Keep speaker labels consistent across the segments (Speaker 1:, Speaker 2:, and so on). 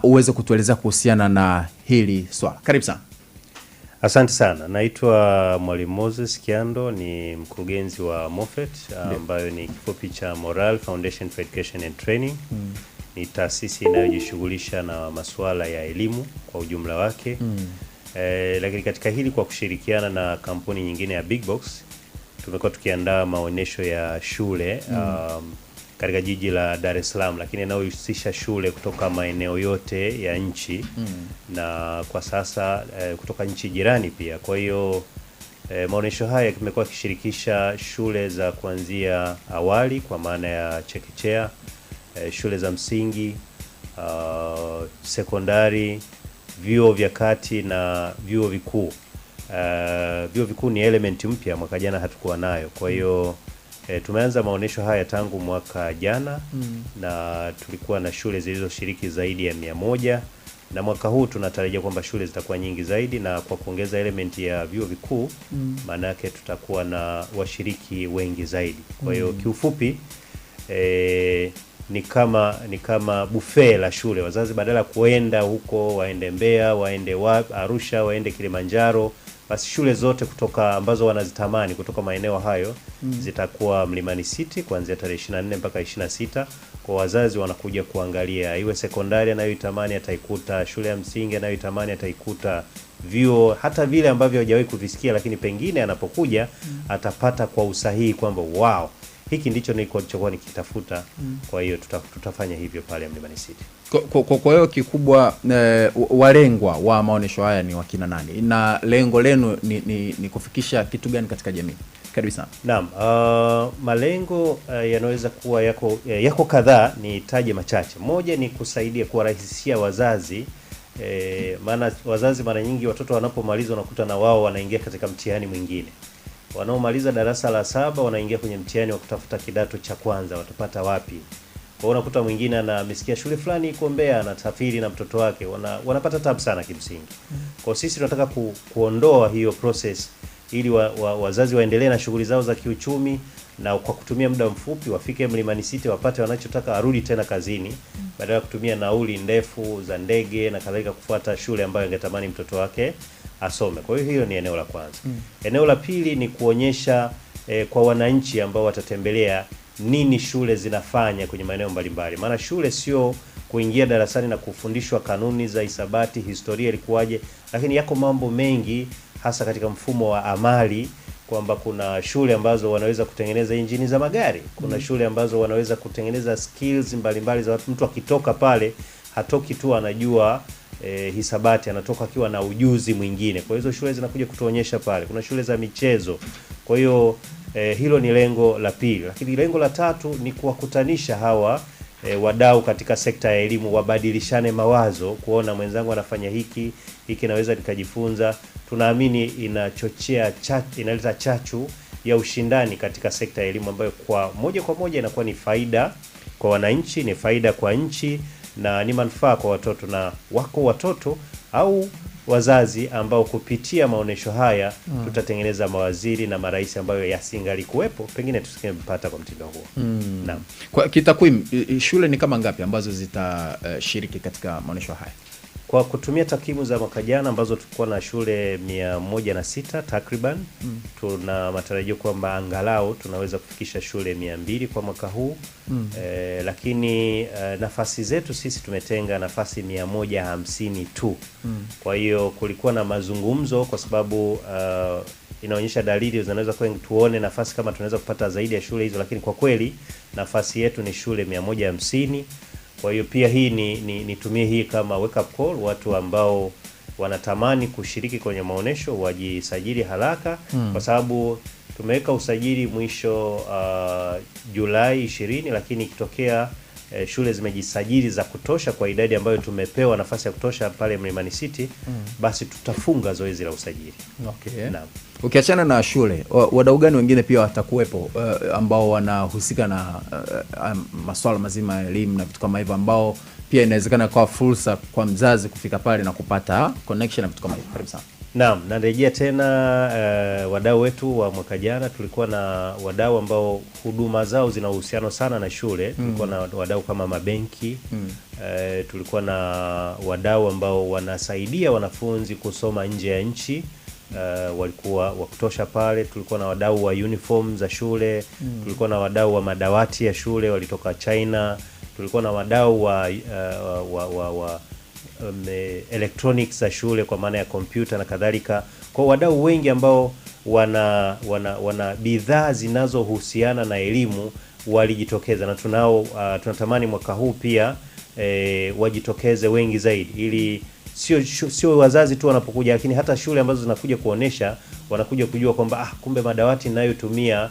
Speaker 1: uweze kutuelezea kuhusiana na hili swala. Karibu sana.
Speaker 2: Asante sana. Naitwa Mwalimu Moses Kiando, ni mkurugenzi wa MOFET ambayo ni kifupi cha Moral Foundation for Education and Training. Ni taasisi inayojishughulisha na masuala ya elimu kwa ujumla wake. Lakini katika hili kwa kushirikiana na kampuni nyingine ya Big Box tumekuwa tukiandaa maonyesho ya shule katika jiji la Dar es Salaam, lakini inayohusisha shule kutoka maeneo yote ya nchi na kwa sasa kutoka nchi jirani pia. Kwa hiyo maonyesho haya kimekuwa kishirikisha shule za kuanzia awali kwa maana ya chekechea, shule za msingi, sekondari, vyuo vya kati na vyuo vikuu. Vyuo vikuu ni element mpya, mwaka jana hatukuwa nayo. Kwa hiyo tumeanza maonyesho haya tangu mwaka jana na tulikuwa na shule zilizoshiriki zaidi ya 100, na mwaka huu tunatarajia kwamba shule zitakuwa nyingi zaidi, na kwa kuongeza element ya vyuo vikuu maana yake tutakuwa na washiriki wengi zaidi. Kwa hiyo kiufupi ni kama buffet la shule. Wazazi badala kuenda huko waende Mbeya, waende Arusha, waende Kilimanjaro, basi shule zote kutoka ambazo wanazitamani kutoka maeneo hayo zitakuwa Mlimani City kuanzia tarehe 24 mpaka 26. Kwa wazazi wanakuja kuangalia, iwe sekondari anayoitamani ataikuta, shule ya msingi anayoitamani ataikuta, vyuo hata vile ambavyo hajawahi kuvisikia, lakini pengine anapokuja atapata kwa usahihi kwamba wow, hiki ndicho nilichokuwa nikitafuta. Kwa hiyo tutafanya hivyo pale Mlimani City.
Speaker 1: Kwa hiyo kikubwa walengwa wa maonesho haya ni wakina nani? Na lengo lenu ni kufikisha kitu gani katika jamii? Karibu sana.
Speaker 2: Naam, malengo yanaweza kuwa yako kadhaa, nitaje machache. Moja ni kusaidia kuwarahisishia wazazi, maana wazazi mara nyingi watoto wanapomaliza unakuta na wao wanaingia katika mtihani mwingine. Wanaomaliza darasa la 7 wanaingia kwenye mtihani wa kutafuta kidato cha kwanza, watapata wapi? Kwa unakuta mwingine amesikia shule fulani iko Mbeya, anasafiri na mtoto wake, wanapata tabu sana kimsingi. Kwa sisi tunataka kuondoa hiyo process ili wazazi waendelee na shughuli zao za kiuchumi, na kwa kutumia muda mfupi wafike Mlimani City wapate wanachotaka, arudi tena kazini badala ya kutumia nauli ndefu za ndege na kadhalika kufuata shule ambayo angetamani mtoto wake asome. Kwa hiyo ni eneo la kwanza. Eneo la pili ni kuonyesha kwa wananchi ambao watatembelea nini shule zinafanya kwenye maeneo mbalimbali. Maana shule sio kuingia darasani na kufundishwa kanuni za hisabati, historia ilikuwaje, lakini yako mambo mengi hasa katika mfumo wa amali, kwamba kuna shule ambazo wanaweza kutengeneza injini za magari, kuna shule ambazo wanaweza kutengeneza skills mbalimbali za watu. Mtu akitoka pale hatoki tu anajua hisabati, anatoka akiwa na ujuzi mwingine. Kwa hizo shule zinakuja kutuonyesha pale. Kuna shule za michezo. Kwa hiyo hilo ni lengo la pili. Lakini lengo la tatu ni kuwakutanisha hawa wadau katika sekta ya elimu, wabadilishane mawazo, kuona mwenzangu anafanya hiki naweza nikajifunza. Tunaamini inachochea inaleta chachu ya ushindani katika sekta ya elimu, ambayo kwa moja inakuwa ni faida kwa wananchi, ni faida kwa nchi, na ni manufaa kwa watoto. Na wako watoto au wazazi ambao kupitia maonesho haya tutatengeneza mawaziri na marais ambayo yasingali kuwepo, pengine tusingempata kwa mtindo huo. Naam.
Speaker 1: Kwa kitakwimu, shule ni kama ngapi ambazo zitashiriki katika maonesho haya?
Speaker 2: Kwa kutumia takwimu za mwaka jana ambazo tulikuwa na shule 106 takriban, tuna matarajio kwamba angalau tunaweza kufikisha shule 200 kwa mwaka huu. Lakini nafasi zetu sisi tumetenga nafasi 150 tu. Kwa hiyo kulikuwa na mazungumzo, kwa sababu inaonyesha dalili zinaweza tuone nafasi kama tunaweza kupata zaidi ya shule hizo, lakini kwa kweli nafasi yetu ni shule 150. Kwa hiyo pia hii nitumie hii kama wake up call, watu ambao wanatamani kushiriki kwenye maonesho wajisajili haraka, kwa sababu tumeweka usajili mwisho Julai 20, lakini ikitokea shule zimejisajili za kutosha kwa idadi ambayo tumepewa nafasi ya kutosha pale Mlimani City, basi tutafunga zoezi la usajili.
Speaker 1: Okay. Naam. Ukiachana na shule, wadau gani wengine pia watakuwepo ambao wanahusika na masuala mazima ya elimu na vitu kama hivyo, ambao pia inawezekana kwa fursa kwa mzazi kufika pale na kupata connection na vitu kama hivyo? Karibu sana.
Speaker 2: Naam, narejea tena wadau wetu wa mwaka jana. Tulikuwa na wadau ambao huduma zao zina uhusiano sana na shule. Tulikuwa na wadau kama mabenki, tulikuwa na wadau ambao wanasaidia wanafunzi kusoma nje ya nchi, walikuwa wa kutosha pale. Tulikuwa na wadau wa uniform za shule, tulikuwa na wadau wa madawati ya shule walitoka China, tulikuwa na wadau wa electronics za shule kwa maana ya kompyuta na kadhalika. Kwa wadau wengi ambao wana bidhaa zinazohusiana na elimu walijitokeza, na tunatamani mwaka huu pia wajitokeze wengi zaidi, ili sio wazazi tu wanapokuja, lakini hata shule ambazo zinakuja kuonesha wanakuja kujua kwamba kumbe madawati ninayotumia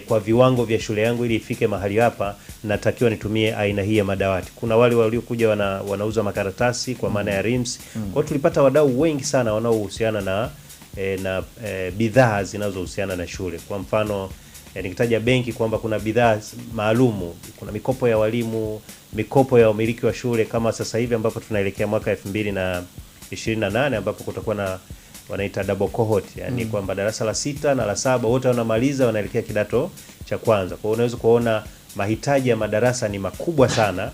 Speaker 2: kwa viwango vya shule yangu ili ifike mahali hapa natakiwa nitumie aina hii ya madawati. Kuna wale waliokuja wanauza makaratasi kwa maana ya rims. Kwa hiyo tulipata wadau wengi sana wanaohusiana na bidhaa zinazohusiana na shule. Kwa mfano nikitaja benki kwamba kuna bidhaa maalumu, kuna mikopo ya walimu, mikopo ya umiliki wa shule, kama sasa hivi ambapo tunaelekea mwaka 2028 ambapo kutakuwa na wanaita double cohort, yani kwamba darasa la 6 na la 7 wote wanamaliza wanaelekea kidato cha kwanza. Kwa hiyo unaweza kuona mahitaji ya madarasa ni makubwa sana.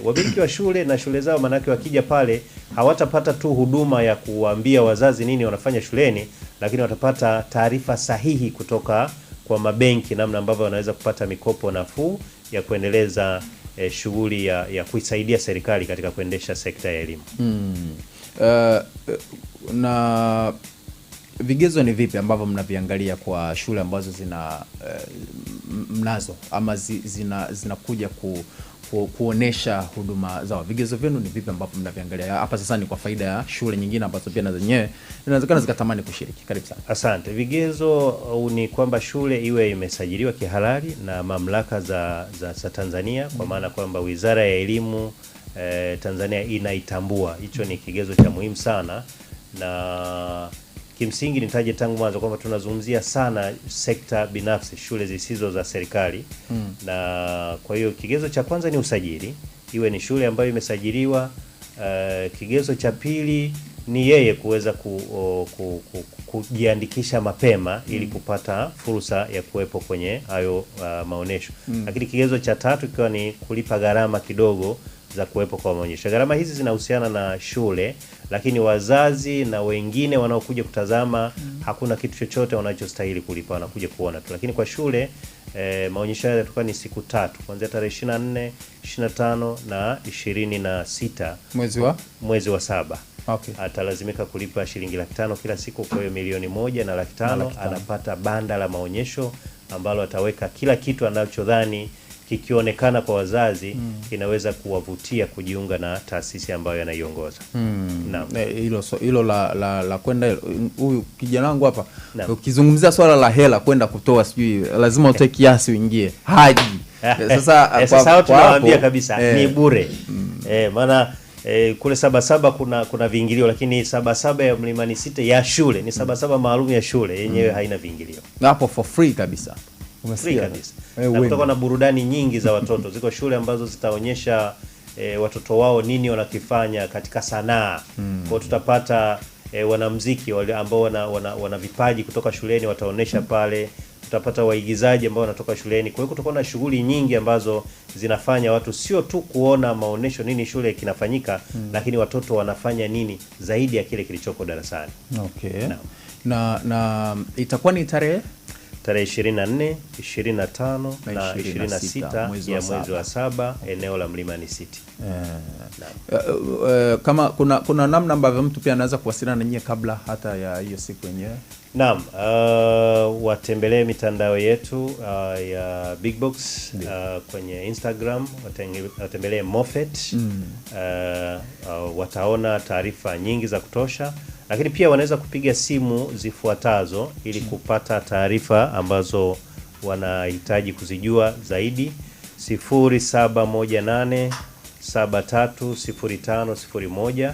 Speaker 2: Wamiliki wa shule na shule zao, manake wakija pale hawatapata tu huduma ya kuambia wazazi nini wanafanya shuleni, lakini watapata taarifa sahihi kutoka kwa mabenki, namna ambavyo wanaweza kupata mikopo nafuu ya kuendeleza shughuli ya kuisaidia serikali katika kuendesha sekta ya elimu.
Speaker 1: Na vigezo ni vipi ambavyo mnaviangalia kwa shule ambazo zina mnazo ama zinakuja kuonesha huduma zao? Vigezo vyenu ni vipi ambavyo mnaviangalia hapa sasa, ni kwa faida ya shule nyingine ambazo pia na zenyewe inawezekana zikatamani kushiriki? Karibu sana.
Speaker 2: Asante. Vigezo ni kwamba shule iwe imesajiliwa kihalali na mamlaka za Tanzania, kwa maana kwamba Wizara ya Elimu Tanzania inaitambua. Hicho ni kigezo cha muhimu sana, na kimsingi nitaje tangu mwanzo kwamba tunazungumzia sana sekta binafsi, shule zisizo za serikali. Na kwa hiyo kigezo cha kwanza ni usajili, iwe ni shule ambayo imesajiliwa. Kigezo cha pili ni yeye kuweza kujiandikisha mapema ili kupata fursa ya kuwepo kwenye hayo maonesho. Lakini kigezo cha tatu ikiwa ni kulipa gharama kidogo za kuwepo kwa maonyesho. Gharama hizi zinahusiana na shule, lakini wazazi na wengine wanaokuja kutazama hakuna kitu chochote wanachostahili kulipa, wanakuja kuona tu. Lakini kwa shule maonyesho haya yatakuwa ni siku 3 kuanzia tarehe 24, 25 na 26 mwezi wa 7.
Speaker 1: Okay.
Speaker 2: Atalazimika kulipa shilingi 500,000 kila siku, kwa hiyo 1,500,000 anapata banda la maonyesho ambalo ataweka kila kitu anachodhani kikionekana kwa wazazi kinaweza kuwavutia kujiunga na taasisi ambayo anaiongoza.
Speaker 1: Hilo la kwenda, huyu kijana wangu hapa ukizungumzia swala la hela kwenda kutoa sijui lazima utoe kiasi uingie haji.
Speaker 2: Sasa tunawaambia kabisa ni bure. Maana kule Sabasaba kuna viingilio, lakini Sabasaba ya Mlimani City ya shule ni Sabasaba maalum ya shule yenyewe haina viingilio.
Speaker 1: Hapo for free kabisa.
Speaker 2: Free kabisa. Na kutakuwa na burudani nyingi za watoto. Ziko shule ambazo zitaonyesha watoto wao nini wanakifanya katika sanaa. Kwa tutapata wanamuziki wale ambao wana vipaji kutoka shuleni wataonesha pale. Tutapata waigizaji ambao wanatoka shuleni. Kwa hiyo kutakuwa na shughuli nyingi ambazo zinafanya watu sio tu kuona maonesho nini shule kinafanyika, lakini watoto wanafanya nini zaidi ya kile kilichoko darasani.
Speaker 1: Okay. Na itakuwa ni tarehe
Speaker 2: 24, 25 na 26 ya mwezi wa 7 eneo la Mlimani City.
Speaker 1: Kama kuna namna ambavyo mtu pia anaweza kuwasiliana na nyie kabla hata ya hiyo siku yenyewe?
Speaker 2: Naam, watembelee mitandao yetu ya Big Box kwenye Instagram, watembelee Moffett. Wataona taarifa nyingi za kutosha, lakini pia wanaweza kupiga simu zifuatazo ili kupata taarifa ambazo wanahitaji kuzijua zaidi: 0718 730501,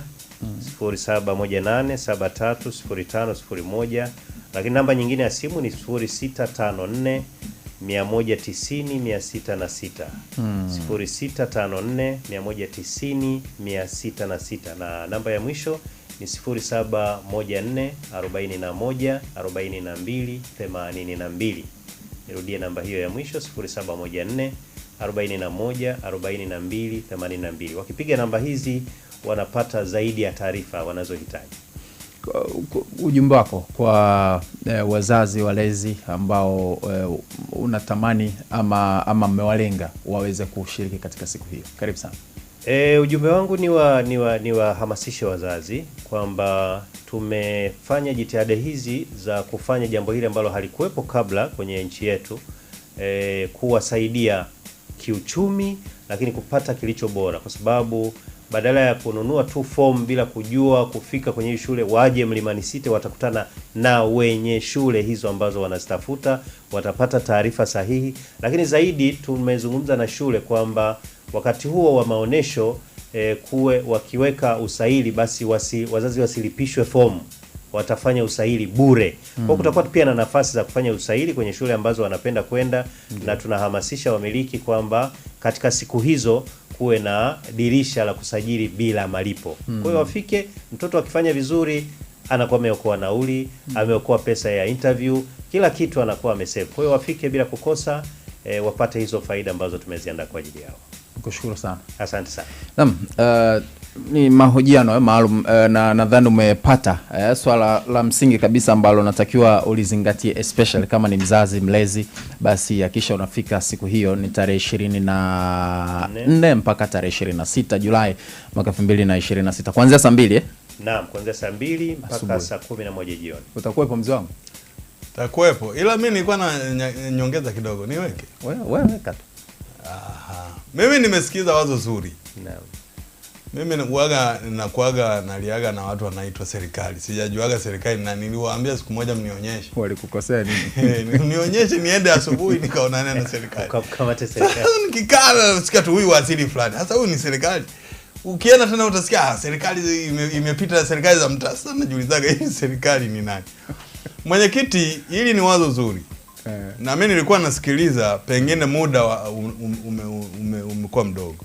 Speaker 2: 0718 730501. Lakini namba nyingine ya simu ni 0654 190 606, 0654 190 606, na namba ya mwisho ni 0714 41 42 82. Nirudie namba hiyo ya mwisho 0714 41 42 82. Wakipiga namba hizi wanapata zaidi ya taarifa wanazohitaji.
Speaker 1: Ujumbe wako kwa wazazi walezi ambao unatamani ama mmewalenga waweze kushiriki katika siku hiyo, karibu sana.
Speaker 2: Ujumbe wangu ni wahamasishe wazazi kwamba tumefanya jitihada hizi za kufanya jambo hili ambalo halikuwepo kabla kwenye nchi yetu, kuwasaidia kiuchumi, lakini kupata kilicho bora, kwa sababu badala ya kununua tu form bila kujua kufika kwenye shule, waje Mlimani City, watakutana na wenye shule hizo ambazo wanazitafuta, watapata taarifa sahihi. Lakini zaidi tumezungumza na shule kwamba wakati huo wa maonesho kuwe wakiweka usaili, basi wazazi wasilipishwe fomu, watafanya usaili bure. Kwa kutakuwa pia na nafasi za kufanya usaili kwenye shule ambazo wanapenda kwenda, na tunahamasisha wamiliki kwamba katika siku hizo kuwe na dirisha la kusajili bila malipo. Kwa hiyo wafike, mtoto akifanya vizuri anakuwa ameokoa nauli, ameokoa pesa ya interview, kila kitu anakuwa amesave. Kwa hiyo wafike bila kukosa, wapate hizo faida ambazo tumeziandaa kwa ajili yao.
Speaker 1: Nikushukuru sana.
Speaker 2: Asante sana.
Speaker 1: Naam, ni mahojiano maalum na nadhani umepata swala la msingi kabisa ambalo natakiwa ulizingatie, especially kama ni mzazi mlezi, basi hakisha unafika siku hiyo. Ni tarehe 24 mpaka tarehe 26 Julai mwaka 2026 kuanzia saa 2.
Speaker 2: Naam, kuanzia saa 2 mpaka saa 11 jioni.
Speaker 1: Utakuwepo mzee wangu?
Speaker 3: Takuwepo, ila mimi nilikuwa na nyongeza kidogo, niweke.
Speaker 1: Wewe weka tu.
Speaker 3: Aha. Mimi nimesikiza wazo zuri.
Speaker 2: Naam.
Speaker 3: Mimi naliaga na watu wanaitwa serikali. Sijajuaga serikali, na niliwaambia siku moja mnionyeshe.
Speaker 1: Walikukosea nini?
Speaker 3: Nionyeshe niende asubuhi nikaonana na serikali.
Speaker 2: Kamata serikali.
Speaker 3: Sasa nikikaa nasikia tu huyu waziri fulani. Sasa huyu ni serikali. Ukienda tena utasikia serikali imepita, serikali za mtaa. Sasa najiulizaga hii serikali ni nani? Mwenyekiti, hili ni wazo zuri. Na mimi nilikuwa nasikiliza, pengine muda umekuwa mdogo.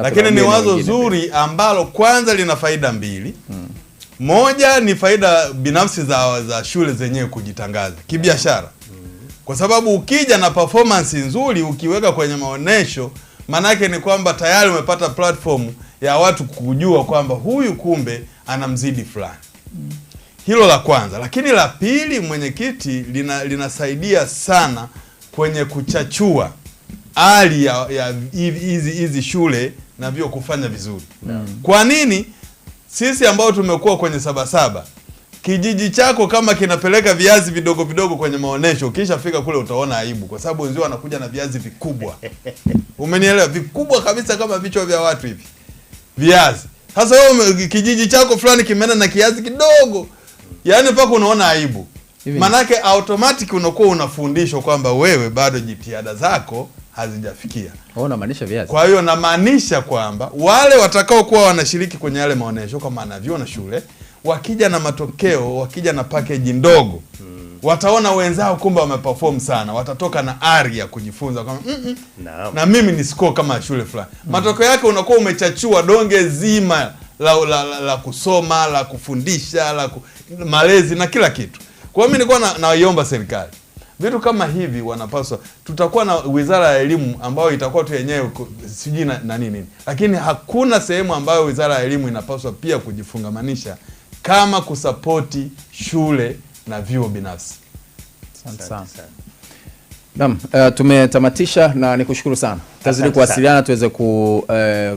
Speaker 3: Lakini ni wazo zuri ambalo kwanza lina faida mbili. Moja ni faida binafsi za shule zenyewe kujitangaza kibiashara. Kwa sababu ukija na performance nzuri ukiweka kwenye maonesho, manake ni kwamba tayari umepata platform ya watu kujua kwamba huyu kumbe anamzidi fulani. Hilo la kwanza. Lakini la pili, mwenyekiti, linasaidia sana kwenye kuchachua hali ya hizi shule na vyo kufanya vizuri. Kwa nini? Sisi ambao tumekuwa kwenye Sabasaba, kijiji chako kama kinapeleka viazi vidogo vidogo kwenye maonesho, kisha fika kule utaona aibu, kwa sababu wenzao wanakuja na viazi vikubwa. Umenielewa? Vikubwa kabisa kama vichwa vya watu hivi. Viazi. Sasa wewe kijiji chako fulani kimeenda na kiazi kidogo, yaani mpaka unaona aibu. Manake automatic unakuwa unafundishwa kwamba wewe bado jitihada zako hazijafikia.
Speaker 1: Unamaanisha viazi.
Speaker 3: Kwa hiyo namaanisha kwamba wale watakao kuwa wanashiriki kwenye yale maonesho, kama anavyoona shule, wakija na matokeo, wakija na package ndogo, wataona wenzao kumbe wameperform sana, watatoka na ari ya kujifunza kama na mimi ni score kama shule fulani. Matokeo yake unakuwa umechachua donge zima la kusoma, la kufundisha, malezi na kila kitu. Kwa hiyo mimi nilikuwa naiomba serikali, vitu kama hivi wanapaswa, tutakuwa na wizara ya elimu ambayo itakuwa tu yenyewe sijui na nini. Lakini hakuna sehemu ambayo wizara ya elimu inapaswa pia kujifungamanisha kama kusapoti shule na vyuo binafsi.
Speaker 1: Asante sana. Naam, tumetamatisha na nikushukuru sana. Tazidi kuwasiliana tuweze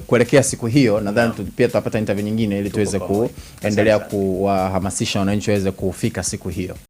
Speaker 1: kuelekea siku hiyo. Nadhani pia tutapata interview nyingine ili tuweze kuendelea kuwahamasisha wananchi waweze kufika siku hiyo.